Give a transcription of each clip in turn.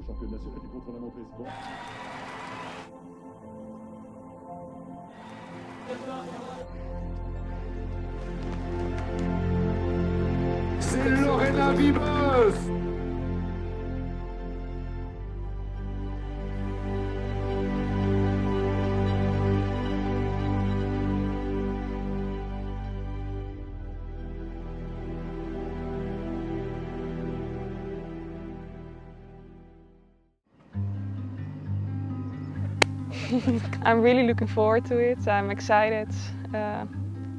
championne nationale du contre-la-montre espoir. C'est Lorena Wiebes. I'm really looking forward to it. I'm excited.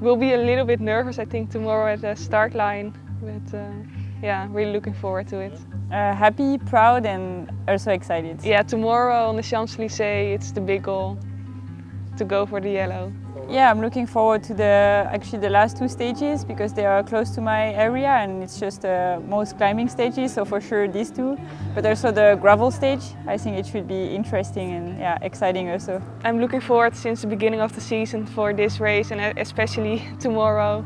Will be a little bit nervous, I think, tomorrow at the start line, but yeah, really looking forward to it. Happy, proud, and also excited. Yeah, tomorrow on the Champs-Élysées, it's the big goal to go for the yellow. Yeah, I'm looking forward to the last two stages because they are close to my area and it's just the most climbing stages, so for sure these two. But also the gravel stage, I think it should be interesting and yeah, exciting also. I'm looking forward since the beginning of the season for this race and especially tomorrow.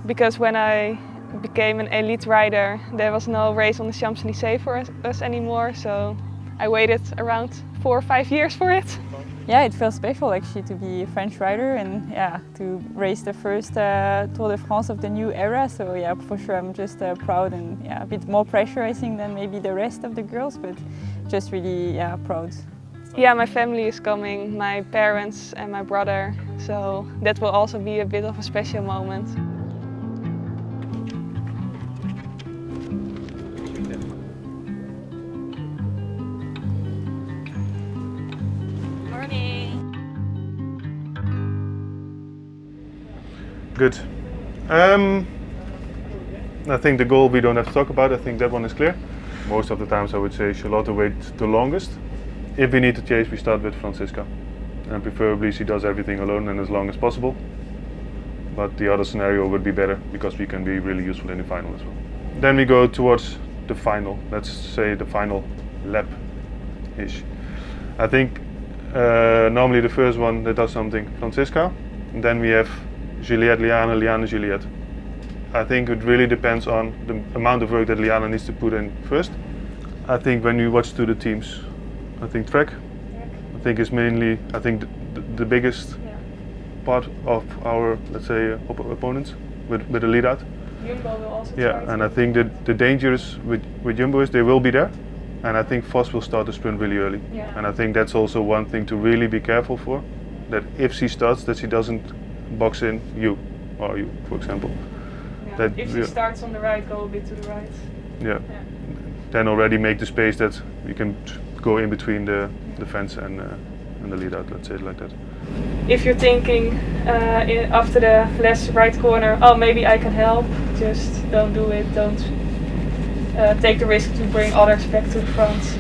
Because when I became an elite rider, there was no race on the Champs-Élysées for us anymore, so I waited around 4 or 5 years for it. Yeah, it feels special actually to be a French rider and yeah, to race the first Tour de France of the new era. So yeah, for sure I'm just proud and yeah, a bit more pressure I think than maybe the rest of the girls, but just really yeah, proud. Yeah, my family is coming, my parents and my brother, so that will also be a bit of a special moment. Good. I think the goal we don't have to talk about. I think that one is clear. Most of the times I would say Charlotte waits the longest. If we need to chase, we start with Franziska. And preferably she does everything alone and as long as possible. But the other scenario would be better because we can be really useful in the final as well. Then we go towards the final. Let's say the final lap-ish. I think normally the first one that does something, Franziska. And then we have Juliette, Liane, Liane, Juliette. I think it really depends on the amount of work that Liane needs to put in first. I think when you watch to the teams, I think track, I think is mainly, I think the biggest part of our, let's say, opponents with the lead out. Jumbo will also try and I think the danger is with Jumbo is they will be there. And I think Vos will start the sprint really early. Yeah. And I think that's also one thing to really be careful for. That if she starts, that she doesn't box in you, for example. Yeah. That if she starts on the right, go a bit to the right. Yeah. Then already make the space that you can go in between the fence and the lead out, let's say it like that. If you're thinking after the last right corner, oh maybe I can help, just don't do it, don't take the risk to bring others back to the front.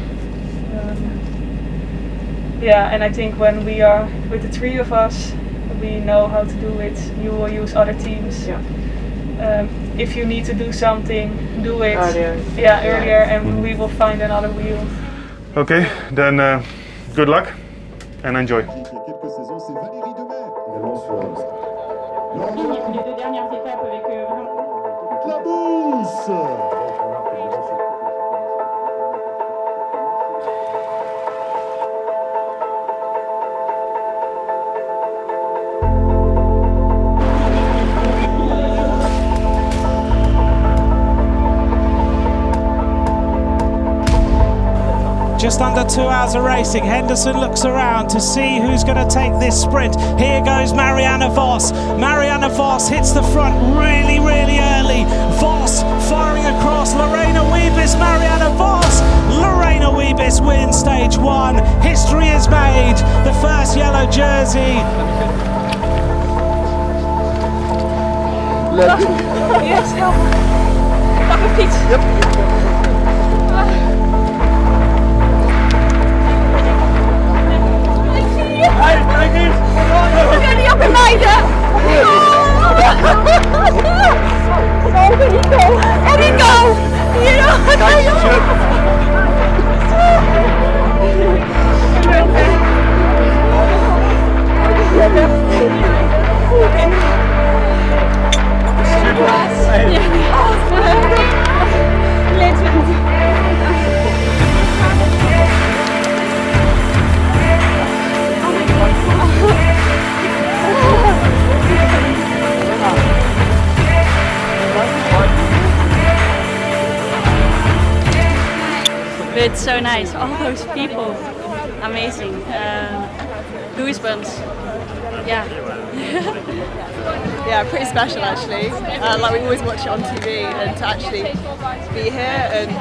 Yeah, and I think when we are with the three of us, we know how to do it. You will use other teams. Yeah. If you need to do something, do it earlier, and we will find another wheel. Okay, then good luck and enjoy. Les deux dernières étapes avec La bourse. Just under 2 hours of racing, Henderson looks around to see who's going to take this sprint. Here goes Marianne Vos. Marianne Vos hits the front really, really early. Vos firing across. Lorena Wiebes, Marianne Vos. Lorena Wiebes wins stage 1. History is made. The first yellow jersey. Yes, help. Pak mijn fiets. Yep. We zijn niet op in meiden! Zo, Rico! Rico! Hier! But so nice, all those people, amazing. Goosebumps, yeah. Yeah, pretty special actually. Like we always watch it on TV, and to actually be here and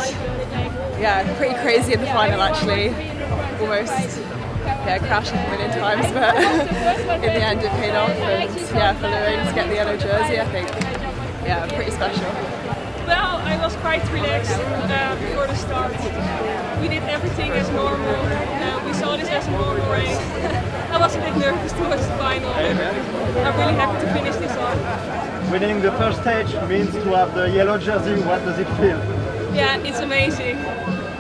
yeah, pretty crazy in the final actually. Almost crashed a million times, but in the end it paid off. And yeah, for Lorraine to get the yellow jersey, I think pretty special. Well, I was quite relaxed before the start. We did everything as normal. We saw this as a normal race. I was a bit nervous towards the final. I'm really happy to finish this off. Winning the first stage means to have the yellow jersey. What does it feel? Yeah, it's amazing.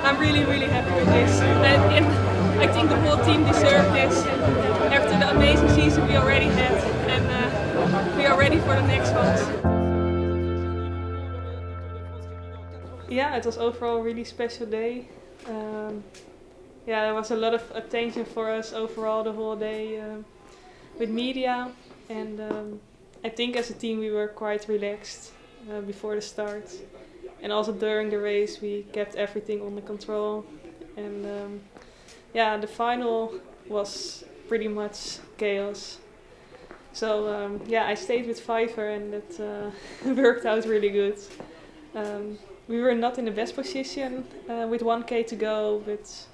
I'm really, really happy with this. And I think the whole team deserved this after the amazing season we already had. And we are ready for the next ones. Yeah, it was overall a really special day. Yeah, there was a lot of attention for us overall the whole day with media, and I think as a team we were quite relaxed before the start, and also during the race we kept everything under control, and yeah, the final was pretty much chaos. So yeah, I stayed with Pfeiffer and it worked out really good. We were not in the best position with 1K to go, but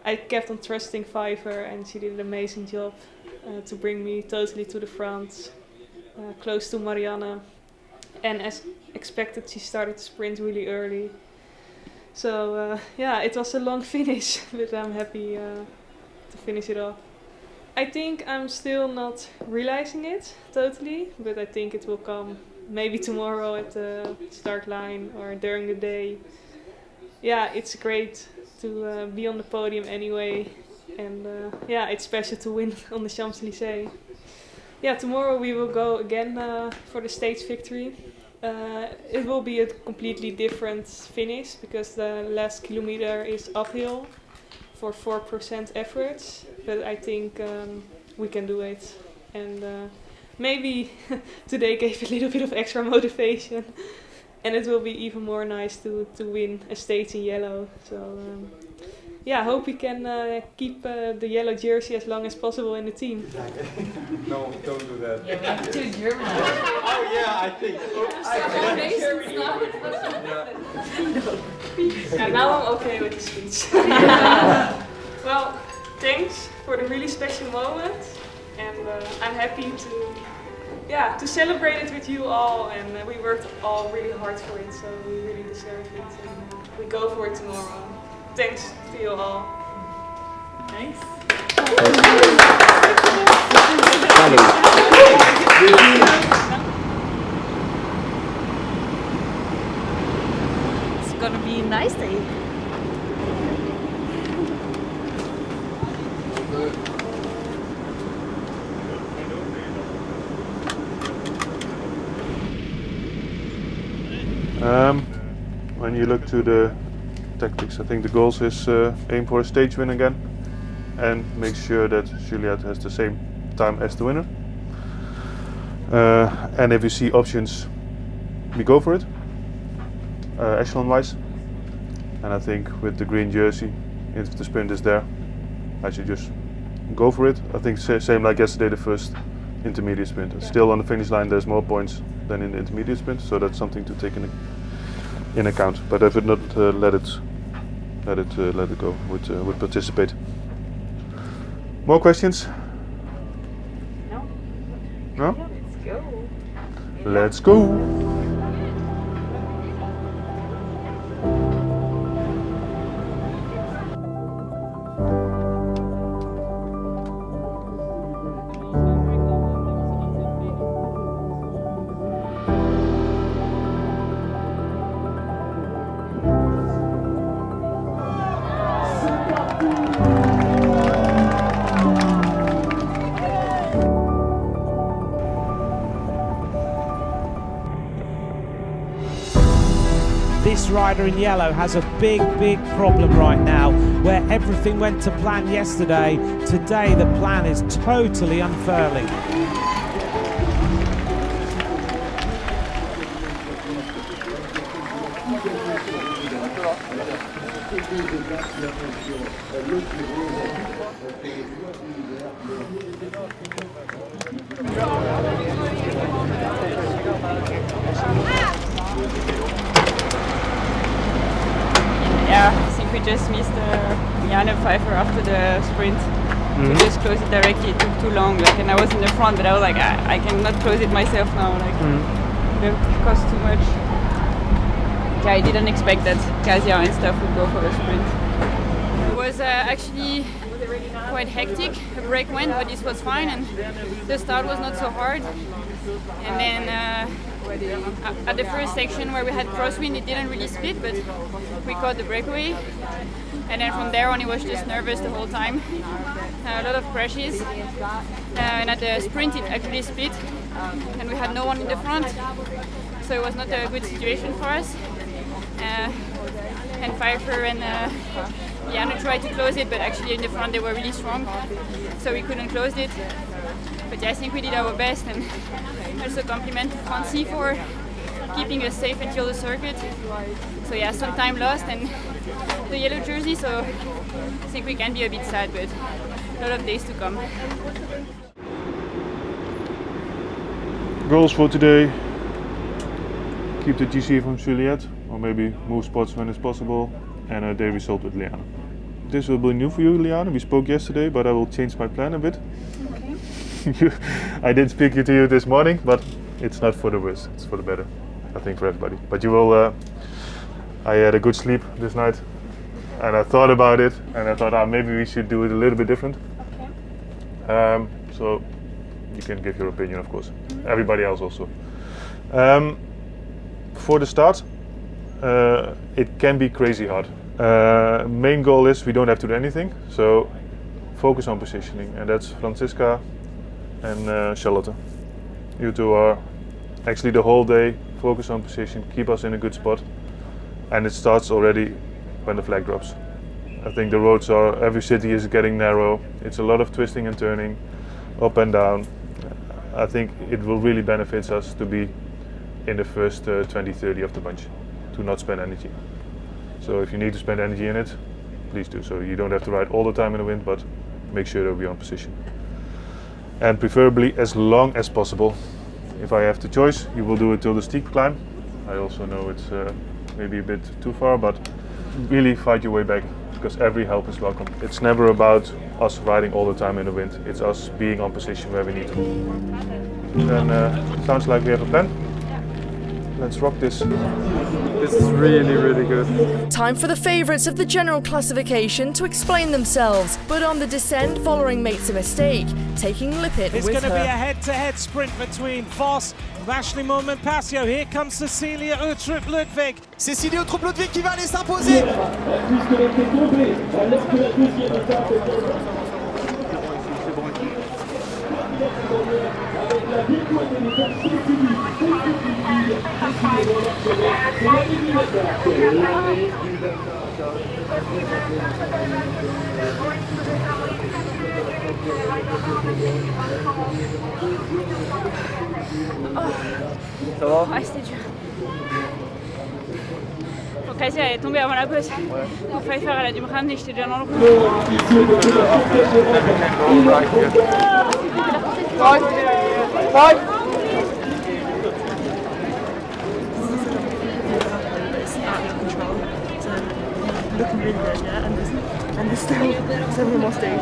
I kept on trusting Pfeiffer and she did an amazing job to bring me totally to the front, close to Marianne. And as expected, she started to sprint really early. So yeah, it was a long finish, but I'm happy to finish it off. I think I'm still not realizing it totally, but I think it will come. Maybe tomorrow at the start line or during the day. Yeah, it's great to be on the podium anyway. And yeah, it's special to win on the Champs-Élysées. Yeah, tomorrow we will go again for the stage victory. It will be a completely different finish because the last kilometer is uphill for 4% effort. But I think we can do it. And maybe today gave a little bit of extra motivation, and it will be even more nice to win a stage in yellow. So yeah, I hope we can keep the yellow jersey as long as possible in the team. No, don't do that. Yeah, we have two German. Oh yeah, I think. And now I'm okay with the speech. Well, thanks for the really special moment. And I'm happy to celebrate it with you all, and we worked all really hard for it, so we really deserve it, and we go for it tomorrow. Thanks to you all. Thanks. It's gonna be a nice day. When you look to the tactics, I think the goals is aim for a stage win again and make sure that Juliette has the same time as the winner. And if you see options, we go for it, echelon wise. And I think with the green jersey, if the sprint is there, I should just go for it. I think same like yesterday, the first intermediate sprint. Still on the finish line there's more points than in the intermediate sprint, so that's something to take in account. But I would not let it go. Would participate. More questions? No. No? Let's go. Let's go. This rider in yellow has a big problem right now. Where everything went to plan yesterday, today the plan is totally unfurling. Yeah, I think we just missed Janne Pfeiffer after the sprint. We just closed it directly. It took too long. Like, and I was in the front, but I was like, I cannot close it myself now. Like, it cost too much. Yeah, I didn't expect that Kasia and stuff would go for a sprint. It was actually quite hectic. The break went, but this was fine, and the start was not so hard. And then at the first section where we had crosswind, it didn't really split, but we caught the breakaway. And then from there on, it was just nervous the whole time. A lot of crashes. And at the sprint, it actually split, and we had no one in the front, so it was not a good situation for us. And Pfeiffer and Janne tried to close it, but actually in the front they were really strong, so we couldn't close it. But yeah, I think we did our best, and also compliment Francie for keeping us safe until the circuit. So yeah, some time lost and the yellow jersey, so I think we can be a bit sad, but a lot of days to come. Goals for today: keep the GC from Juliette, or maybe move spots when it's possible, and a day result with Liane. This will be new for you, Liane. We spoke yesterday, but I will change my plan a bit. Okay. I did speak to you this morning, but it's not for the worse, it's for the better, I think, for everybody. But you will, I had a good sleep this night, and I thought about it, and I thought maybe we should do it a little bit different. Okay. So you can give your opinion, of course. Everybody else also. For the start, it can be crazy hard. Main goal is we don't have to do anything, so focus on positioning, and that's Franziska and Charlotte. You two are actually the whole day focus on position, keep us in a good spot, and it starts already when the flag drops. I think the roads every city is getting narrow, it's a lot of twisting and turning, up and down. I think it will really benefit us to be in the first 20-30 of the bunch, to not spend energy. So if you need to spend energy in it, please do so. You don't have to ride all the time in the wind, but make sure that we're on position. And preferably as long as possible. If I have the choice, you will do it till the steep climb. I also know it's maybe a bit too far, but really fight your way back, because every help is welcome. It's never about us riding all the time in the wind. It's us being on position where we need to. Then sounds like we have a plan. Let's rock this. This is really, really good. Time for the favourites of the general classification to explain themselves, but on the descent following makes a mistake, taking Lippert It's with going to be a her. head-to-head sprint between Voss, Ashley Moorman-Passio. Here comes Cecilia Uttrup-Ludwig. Cecilia Uttrup-Ludwig qui va aller s'imposer. Ça va? Ah, c'était dur. Quand Kasia est tombée avant la pause, pour Pfeiffer, elle a dû me ramener, j'étais déjà dans le rouge. Looking really good, yeah, and there's still several more stages.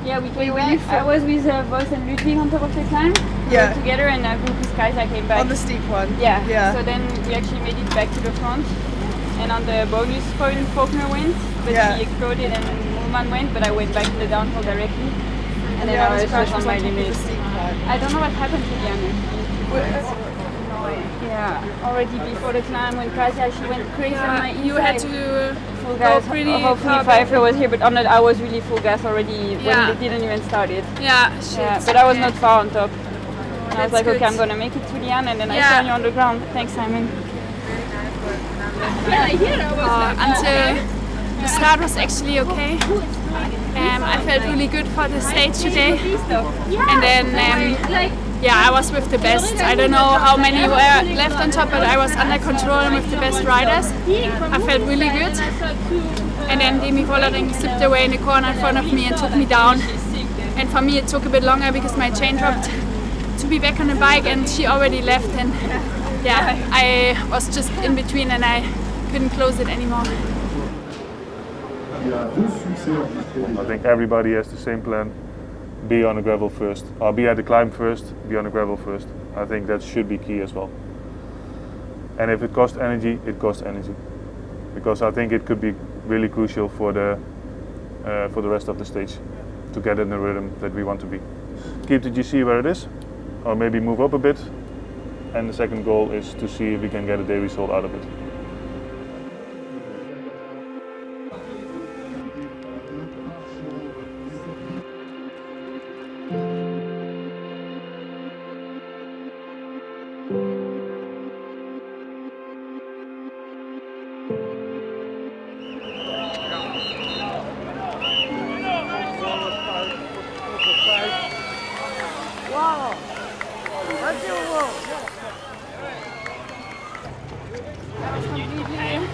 Yeah, I was with Voss and Ludwig on top of the climb. Yeah. Together, and with Kasia came back. On the steep one. Yeah. Yeah. So then we actually made it back to the front, and on the bonus point, Faulkner went, but Yeah. he exploded and Moorman went, but I went back in the downhill directly, and then Yeah, I was this crash just on was my on top of the limit. steep part. I don't know what happened to Janne. Yeah, already before the climb when Kasia, she went crazy on my inside. You had to full gas. pretty Hopefully hard. Pfeiffer was here, but on that I was really full gas already when Yeah. they didn't even start it. Yeah, shit. Yeah, but I was not far on top. I was That's like, good. okay, I'm gonna make it to the end, and then I Yeah. saw you on the ground. Thanks, Simon. Until the start was actually okay. I felt really good for the stage today, and then yeah, I was with the best. I don't know how many were left on top, but I was under control and with the best riders. I felt really good. And then Demi Vollering slipped away in the corner in front of me and took me down. And for me it took a bit longer because my chain dropped to be back on the bike and she already left. And yeah, I was just in between and I couldn't close it anymore. I think everybody has the same plan. Be on the gravel first, or be at the climb first, be on the gravel first. I think that should be key as well. And if it costs energy, it costs energy. Because I think it could be really crucial for the rest of the stage to get in the rhythm that we want to be. Keep the GC where it is, or maybe move up a bit. And the second goal is to see if we can get a day result out of it.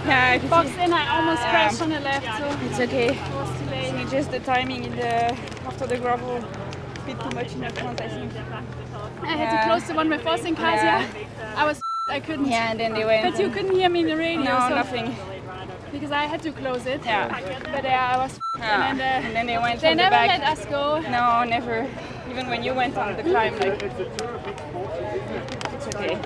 Yeah, Boxed in, I almost crashed on the left, so it's okay. it was too late. It's just the timing in the after the gravel, a bit too much in the front, I think. I had to close the one with Voss and Kasia. I couldn't. Yeah, and then they went. But you couldn't hear me in the radio. No, so nothing. Because I had to close it. Yeah. But I was. Yeah. And then they went they from the never back. let us go. No, never. Even when you went on the climb, like it's okay.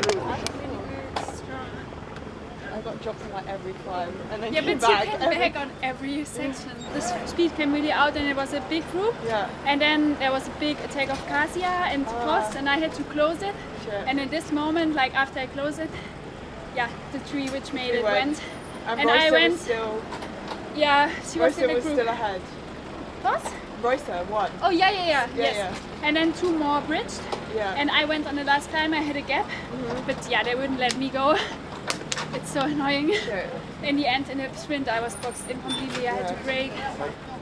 I got dropped on like every climb and then Yeah, came but you back. came back on every section. The speed came really out and it was a big group. Yeah. And then there was a big attack of Kasia and Voss and I had to close it. Sure. And in this moment, like after I closed it, yeah, the tree which made it went. And I Royce went. was still. Yeah, she was Royce in the was group. still ahead. Voss? Royce won. Oh yeah, yes. Yeah. And then two more bridged. Yeah. And I went on the last climb. I hit a gap, but yeah, they wouldn't let me go. It's so annoying. Sure. In the end, in the sprint, I was boxed in completely. I had to brake.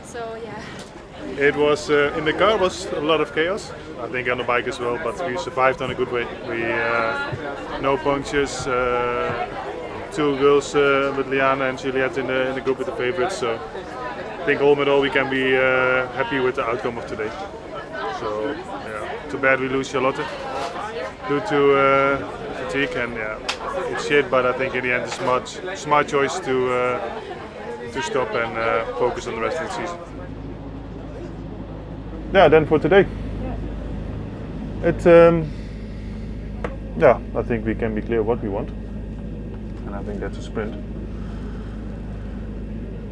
So yeah. It was in the car was a lot of chaos. I think on the bike as well, but we survived on a good way. We no punctures. Two girls with Liana and Juliette in the group with the favorites. So I think all in all we can be happy with the outcome of today. So yeah, too bad we lose Charlotte due to fatigue, and yeah, it's shit. But I think in the end it's smart choice to stop and focus on the rest of the season. Yeah, then for today, yeah, I think we can be clear what we want, and I think that's a sprint.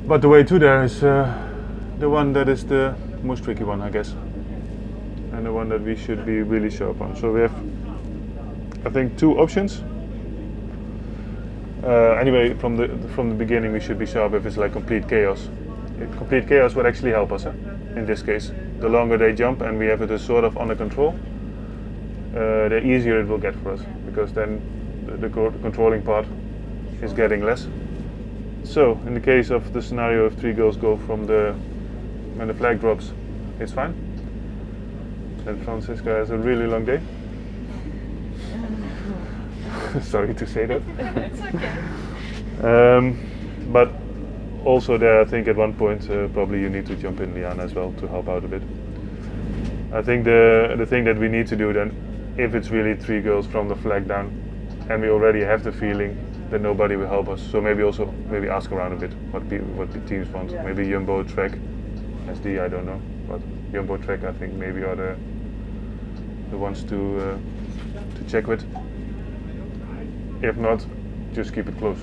But the way to there is the one that is the most tricky one, I guess, and the one that we should be really sharp on. So we have, I think, two options. Anyway, from the beginning, we should be sharp if it's like complete chaos. Complete chaos would actually help us, in this case. The longer they jump and we have it sort of under control, the easier it will get for us, because then the controlling part is getting less. So, in the case of the scenario if three girls go from when the flag drops, it's fine. Then Francisca has a really long day. Sorry to say that. It's okay. But also there, I think at one point probably you need to jump in, Liana, as well to help out a bit. I think the thing that we need to do then, if it's really three girls from the flag down, and we already have the feeling that nobody will help us, so maybe ask around a bit what the teams want. Yeah. Maybe Jumbo, Trek, SD, I don't know, but Jumbo, Trek, I think maybe are the ones to check with. If not, just keep it close.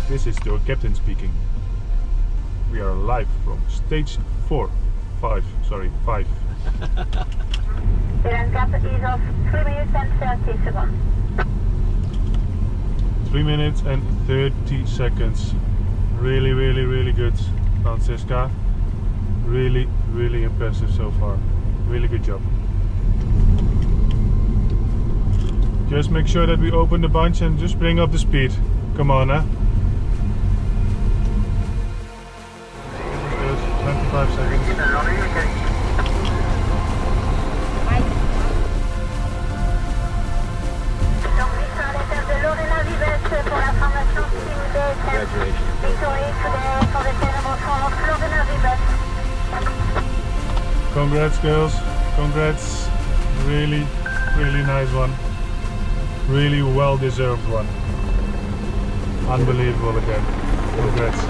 This is your captain speaking. We are live from stage 5. Current gap is of 3 minutes and 30 seconds. 3 minutes and 30 seconds. Really, really, really good, Francisca. Really, really impressive so far. Really good job. Just make sure that we open the bunch and just bring up the speed. Come on, huh? Good, 25 seconds. Congrats girls, congrats. Really, really nice one. Really well deserved one. Unbelievable again. Congrats.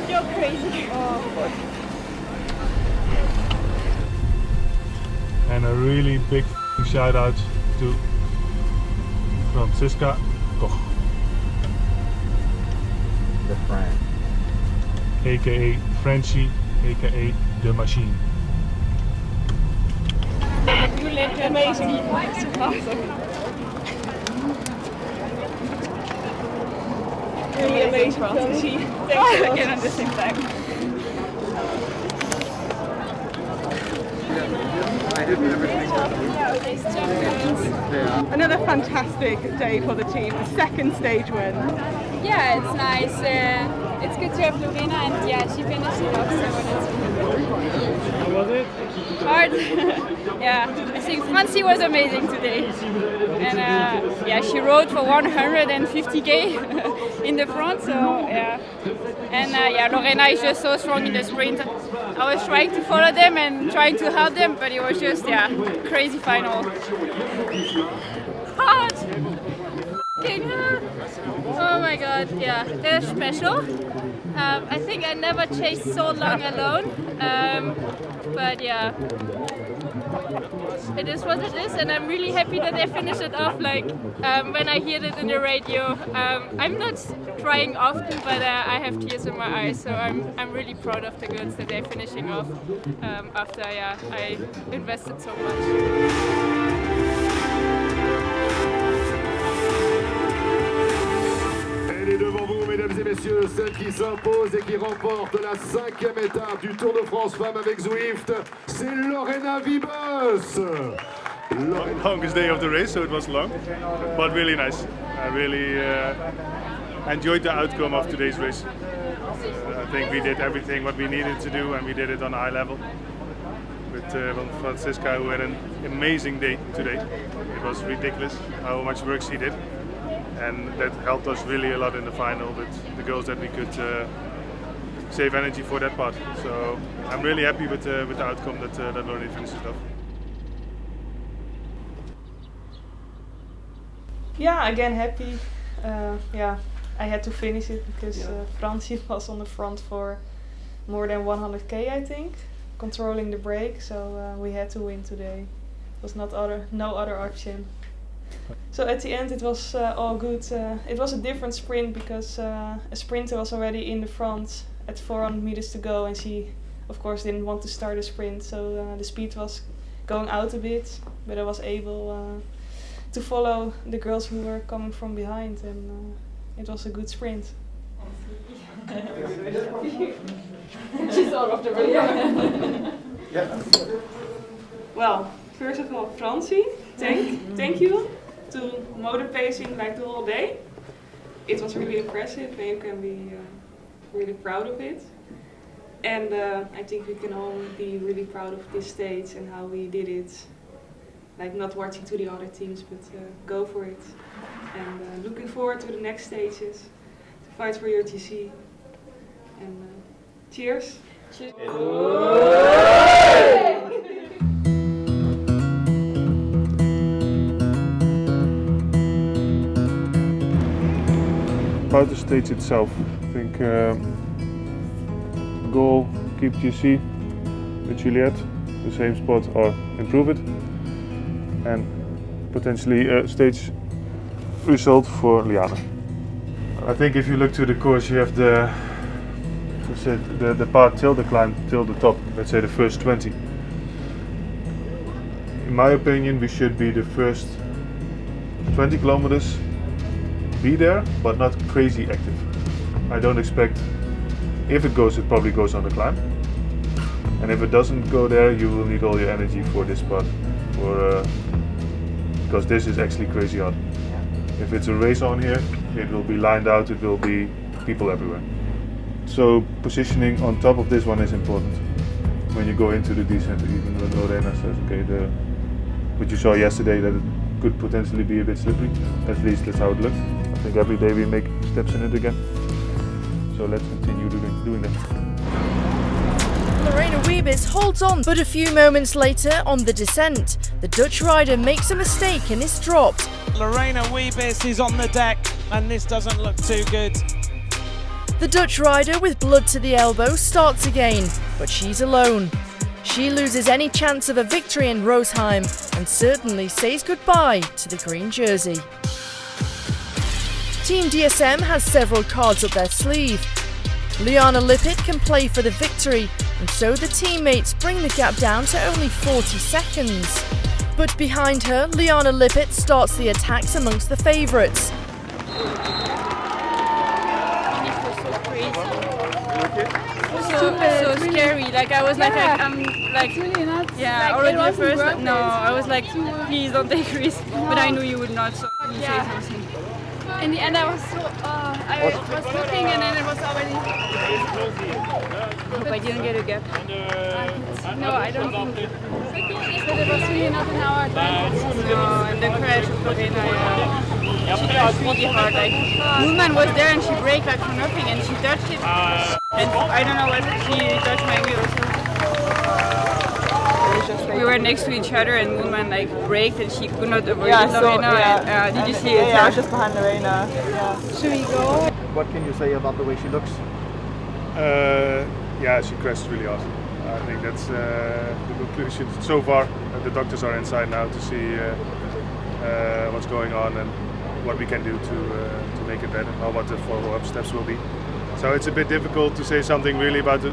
You're crazy. And a really big shout out to Francisca Koch. The Fran. AKA Frenchie, AKA The Machine. You lived amazing. Really amazing to see. Thank you again at the same time. Another fantastic day for the team, a second stage win. Yeah, it's nice. It's good to have Lorena, and yeah, she finished it off, so that's really good. How was it? Hard. Yeah, I think Francie was amazing today. And yeah, she rode for 150k in the front, so yeah. And yeah, Lorena is just so strong in the sprint. I was trying to follow them and trying to help them, but it was just, yeah, crazy final. Hard! Oh my god, yeah, they're special. I think I never chased so long alone, but yeah, it is what it is, and I'm really happy that they finished it off. Like when I hear it in the radio, I'm not trying often, but I have tears in my eyes, so I'm really proud of the girls that they're finishing off after I invested so much. Elle est devant vous, mesdames et messieurs, celle qui s'impose et qui remporte la 5e étape du Tour de France Femmes avec Zwift, c'est Lorena Wiebes. Longest day of the race, so it was long, but really nice. I really enjoyed the outcome of today's race. I think we did everything what we needed to do, and we did it on a high level. With Francisca, who had an amazing day today. It was ridiculous how much work she did. And that helped us really a lot in the final with the girls, that we could save energy for that part. So I'm really happy with the outcome that Lorena finishes off. Yeah, again happy. Yeah, I had to finish it because Francie was on the front for more than 100k, I think, controlling the brake. So we had to win today. It was no other option. So at the end it was all good. It was a different sprint because a sprinter was already in the front at 400 meters to go, and she of course didn't want to start a sprint, so the speed was going out a bit, but I was able to follow the girls who were coming from behind, and it was a good sprint. She's all off the radio. Well, first of all, Francie, thank you to motor pacing like the whole day. It was really impressive, and you can be really proud of it. And I think we can all be really proud of this stage and how we did it. Like not watching to the other teams, but go for it. And looking forward to the next stages, to fight for your TC. And cheers. Cheers. About the stage itself, I think goal, keep GC with Juliette, the same spot or improve it, and potentially a stage result for Liana. I think if you look to the course, you have the part till the climb, till the top, let's say the first 20. In my opinion, we should be the first 20 kilometers be there, but not crazy active. I don't expect, if it goes, it probably goes on the climb. And if it doesn't go there, you will need all your energy for this part, because this is actually crazy hard. If it's a race on here, it will be lined out, it will be people everywhere. So positioning on top of this one is important when you go into the descent, even when Lorena says, okay, what you saw yesterday, that it could potentially be a bit slippery. At least that's how it looked. I think every day we make steps in it again. So let's continue doing that. Lorena Wiebes holds on, but a few moments later on the descent, the Dutch rider makes a mistake and is dropped. Lorena Wiebes is on the deck and this doesn't look too good. The Dutch rider with blood to the elbow starts again, but she's alone. She loses any chance of a victory in Roosheim and certainly says goodbye to the green jersey. Team DSM has several cards up their sleeve. Liana Lippert can play for the victory, and so the teammates bring the gap down to only 40 seconds. But behind her, Liana Lippert starts the attacks amongst the favourites. So scary. Like I was like I'm like really not. Yeah, already the first. No, I was like, please don't take risks. But I knew you would not. So you say something. In the end, I was so. I was looking, and then it was already. I hope I didn't get a gap. No, I don't think. But it was really not in our advantage. No, and the crash of Lorena. She crashed really hard. Like Woman was there, and she braked like for nothing, and she touched it. And I don't know what she touched my wheel. So. We were next to each other, and Woman like braked, and she could not avoid Lorena. Did you see it? Yeah, I was just behind Lorena. Yeah. Should we go? What can you say about the way she looks? Yeah, she crashed really hard. I think that's the conclusion so far. The doctors are inside now to see what's going on and what we can do to make it better, or what the follow-up steps will be. So it's a bit difficult to say something really about a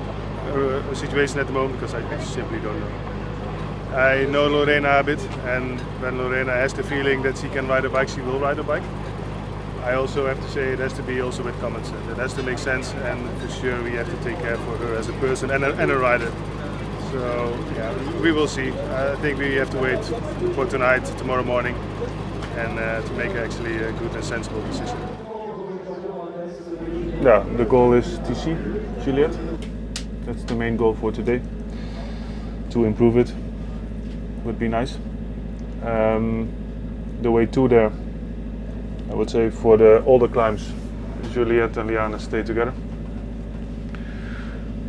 situation at the moment because I simply don't know. I know Lorena a bit, and when Lorena has the feeling that she can ride a bike, she will ride a bike. I also have to say it has to be also with common sense. It has to make sense, and for sure we have to take care for her as a person and a rider. So yeah, we will see. I think we have to wait for tonight, tomorrow morning, and to make actually a good and sensible decision. Yeah, the goal is TC, Juliet. That's the main goal for today. To improve it would be nice. The way to there, I would say for all the climbs, Juliet and Liana stay together.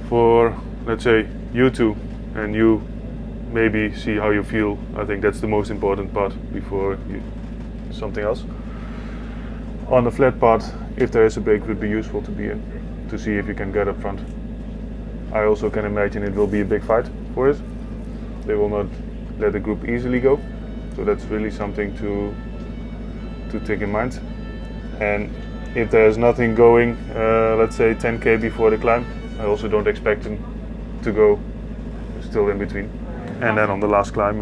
For, let's say, you two, and you maybe see how you feel. I think that's the most important part before something else. On the flat part, if there is a break, it would be useful to be in, to see if you can get up front. I also can imagine it will be a big fight for it. They will not let the group easily go, so that's really something to take in mind. And if there is nothing going, let's say 10k before the climb, I also don't expect them to go still in between. And then on the last climb,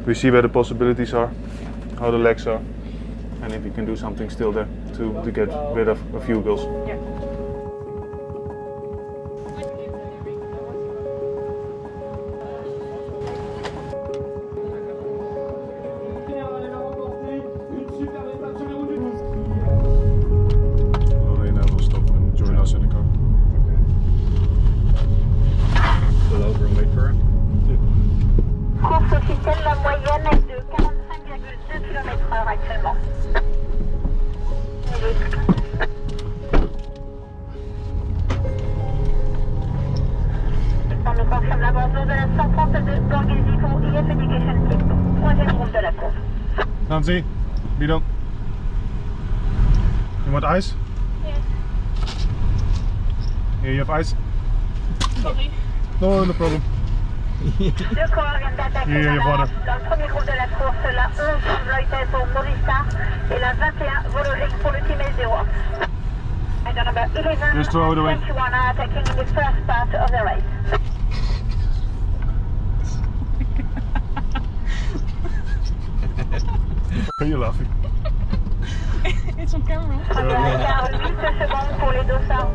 we see where the possibilities are, how the legs are, and if you can do something still there to get rid of a few goals. Yeah. Lorena will stop and join us in the car. Pull over and wait for her. Course officielle, la moyenne est de 45,2 km/h actuellement. On nous confirme l'abandon de la 132 Borghese pour EF Education Team. Troisième groupe de la course. Nancy, Bidon. You want ice? Yes. Here you have ice? Sorry. No, no problem. Deux coureurs viennent d'attaquer Hier, je dans worden. le premier groupe de la course, la 11 Vloitel pour Movistar et la 21 Volologic pour le team S0. And the number 11 Just throw it away. 21 are attacking in the first part of the race. Are you laughing? It's on camera. 8 secondes pour les dossards.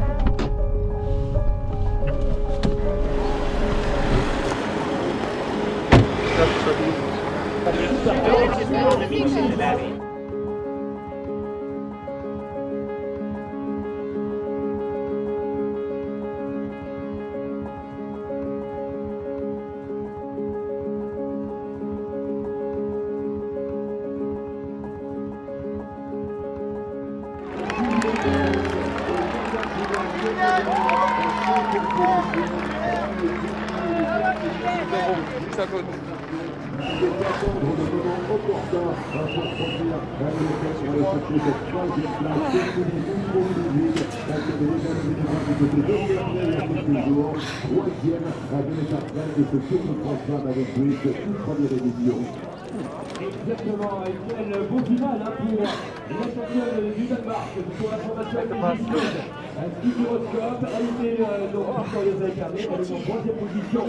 Exactement, et quel beau final pour la championne du Danemark pour la formation féminine. Un figuroscope, elle était donc victorieuse avec Carnet, elle est en 3e position.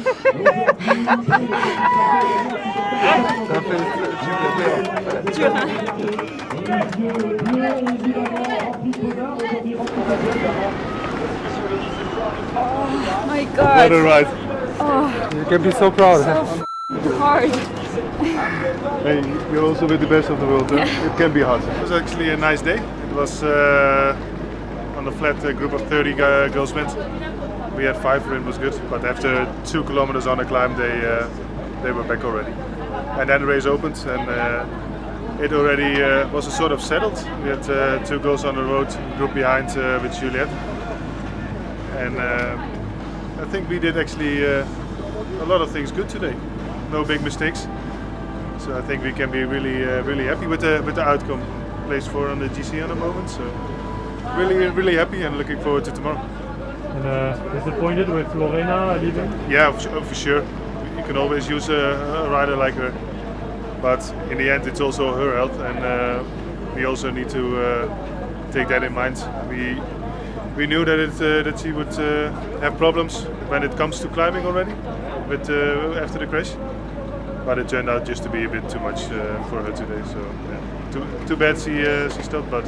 Oh my God! What a ride! Oh, You can be so proud. So hard. Hey, you're also with the best of the world, huh? It can be hard. It was actually a nice day. It was on the flat group of 30 girls went. We had 5, and it was good. But after 2 kilometers on the climb, they were back already. And then the race opened, and it already was a sort of settled. We had 2 girls on the road, group behind with Juliette. And I think we did actually a lot of things good today. No big mistakes. So I think we can be really happy with the outcome. Place 4 on the GC at the moment, so really happy and looking forward to tomorrow. And disappointed with Lorena leaving? Yeah, for sure. You can always use a rider like her, but in the end it's also her health, and we also need to take that in mind. We knew that she would have problems when it comes to climbing already, but after the crash. But it turned out just to be a bit too much for her today. So yeah. Too bad she stopped, but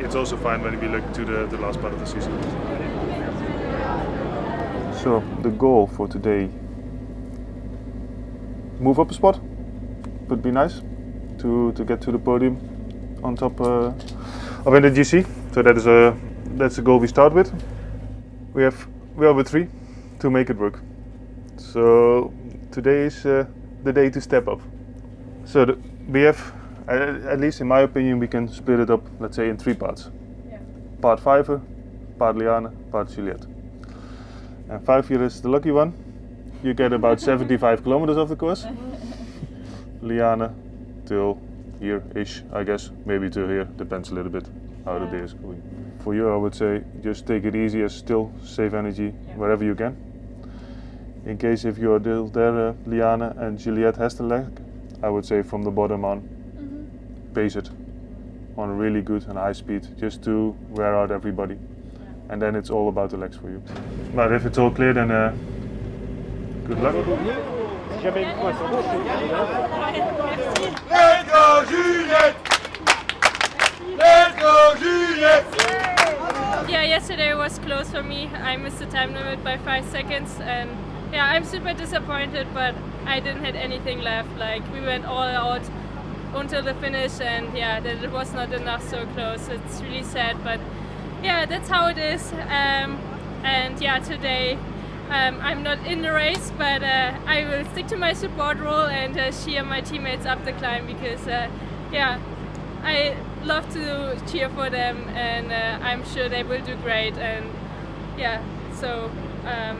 it's also fine when we look to the last part of the season. So the goal for today: move up a spot. Would be nice to get to the podium on top of the GC. So that's the goal we start with. We are with 3 to make it work. So today is the day to step up. So we have, at least in my opinion, we can split it up, let's say, in 3 parts. Yeah. Part 5, part Liane, part Juliette. And 5 here is the lucky one. You get about 75 kilometers of the course. Liane till here-ish, I guess, maybe till here, depends a little bit how the day is going. For you, I would say, just take it easy, as still save energy wherever you can. In case if you're there, Liane and Juliette has the leg, I would say from the bottom on, pace it on a really good and high speed, just to wear out everybody. And then it's all about the legs for you. But if it's all clear, then good luck. Let's go, Juliette! Let's go, Juliette! Yeah, yesterday was close for me. I missed the time limit by 5 seconds, and yeah, I'm super disappointed, but I didn't have anything left. Like, we went all out until the finish, and yeah, that it was not enough so close. It's really sad, but yeah, that's how it is. And yeah, today I'm not in the race, but I will stick to my support role and cheer my teammates up the climb, because yeah, I love to cheer for them, and I'm sure they will do great. And yeah, so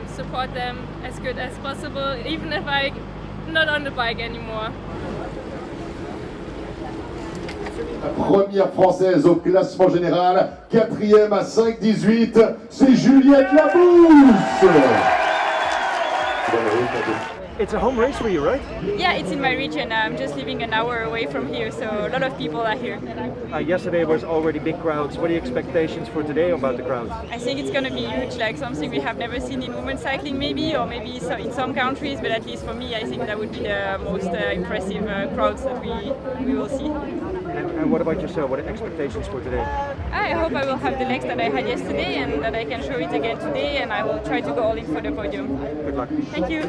support them as good as possible, even if I'm not on the bike anymore. La première française au classement général, 4e à 5,18, c'est Juliette Labousse. It's a home race for you, right? Yeah, it's in my region. I'm just living an hour away from here, so a lot of people are here. Yesterday was already big crowds. What are your expectations for today about the crowds? I think it's going to be huge, like something we have never seen in women's cycling maybe, or maybe so in some countries, but at least for me, I think that would be the most impressive crowds that we will see. And what about yourself? What are expectations for today? I hope I will have the legs that I had yesterday and that I can show it again today, and I will try to go all in for the podium. Good luck. Thank you.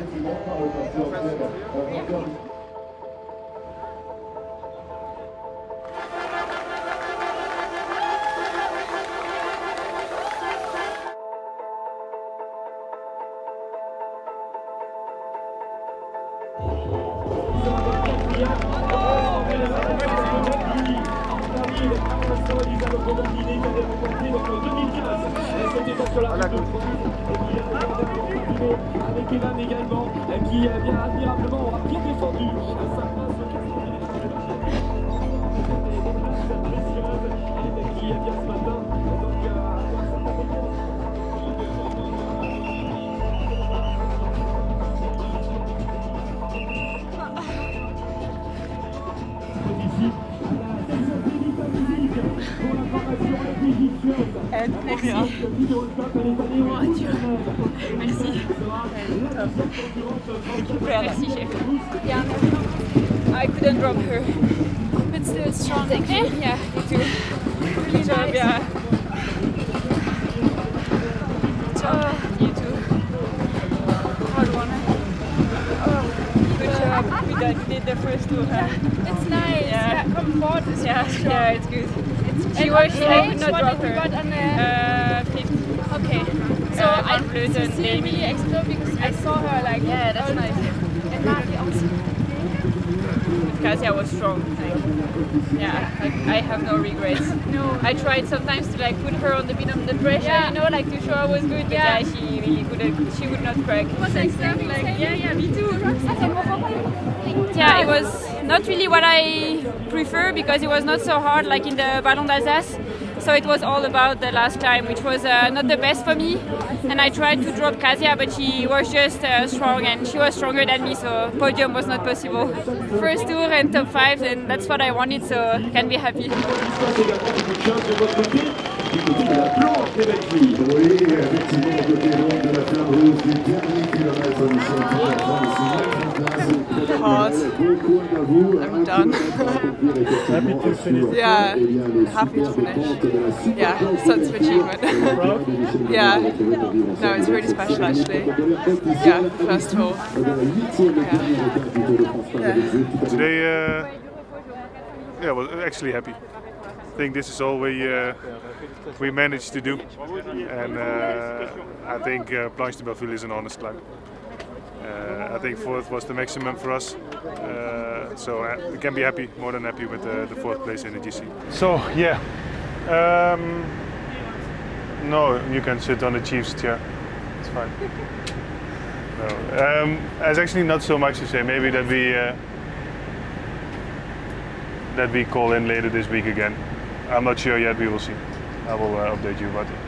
Avec Evan également, qui vient admirablement aura bien défendu sa place précieuse et qui vient ce matin Merci. Mon Dieu. Merci. Merci, chef. Yeah, I couldn't drop her. But still strong. Thank you. Yeah, you too. Really job, nice. Yeah. You too. Hard one. Good job. We did the first two. It's nice. Yeah. Come forward. Yeah, it's good. She was I could not drop her. Got on the 50. Okay. So I didn't see me explode because I saw her like. Yeah, that's nice. And Marty also. Kasia was strong. I have no regrets. No. I tried sometimes to like put her on the bit of the pressure, Yeah. you know, like to show I was good, but yeah, she really couldn't. She would not crack. It was like something like me too. Yeah, it was not really what I prefer because it was not so hard like in the Ballon d'Alsace. So it was all about the last climb, which was not the best for me. And I tried to drop Kasia, but she was just strong and she was stronger than me, so podium was not possible. First tour and top 5, and that's what I wanted, so I can be happy. Hard. I'm done. Happy to finish. Yeah, happy to finish. Yeah, sense of achievement. Yeah, no, it's really special actually. Yeah, first of all. Yeah. Today, yeah, well, actually happy. I think this is all we managed to do, and I think Planche de Belleville is an honest climb. I think fourth was the maximum for us, so we can be happy, more than happy with the fourth place in the GC. So yeah, no, you can sit on the Chiefs chair. It's fine. No, there's actually not so much to say. Maybe that we call in later this week again. I'm not sure yet. We will see. I will update you about it.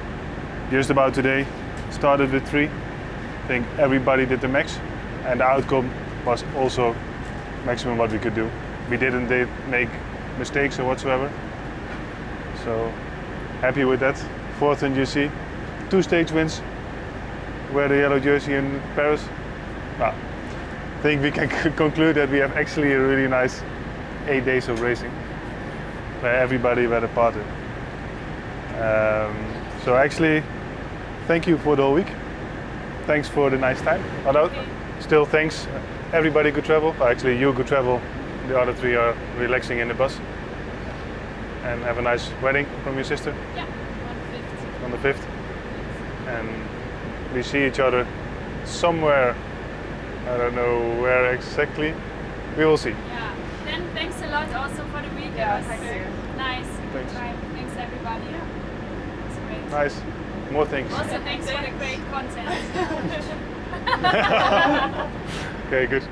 Just about today, started with 3. I think everybody did the max, and the outcome was also maximum what we could do. We didn't make mistakes or whatsoever, so happy with that. 4th in GC, 2 stage wins, wear the yellow jersey in Paris. Well, I think we can conclude that we have actually a really nice 8 days of racing, where everybody were a part of it. So actually, thank you for the whole week. Thanks for the nice time. Although, still thanks. Everybody could travel. Well, actually, you could travel. The other 3 are relaxing in the bus. And have a nice wedding from your sister. Yeah, on the 5th. On the 5th. And we see each other somewhere. I don't know where exactly. We will see. Yeah. Then thanks a lot also for the week. Yeah, It was thank you. nice. Thanks. Thanks everybody. It's great. Nice. More things. Also thanks for the great content. Okay, good.